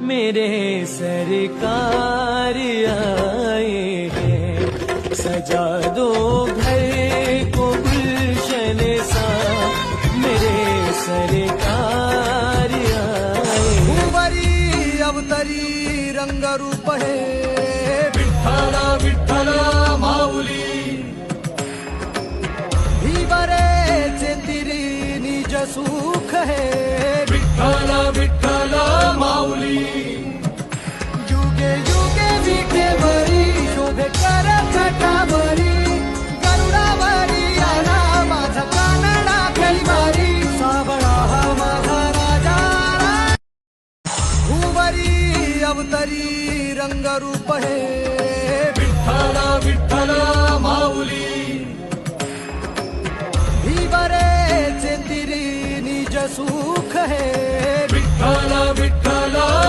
मेरे सरकार आए हैं, सजा दो घर को गुलशन सा, मेरे सरकार आए। उवरी अवतरी रंगरूप है, विठ्ठला विठ्ठला माऊली, भीवरेचे तिरी निज सुख है, विठ्ठला विठ्ठला माऊली, युगे युगे विठेवरी शोभे कर छटावरी, गरुडावरी आला माझा कानडा कैवारी, सावळा हा माझा राजा, उवरी अवतरी रंगरूप है, विठ्ठला विठ्ठला माऊली, भीवरेचे तिरी निज सुख है, विठ्ठला विठ्ठला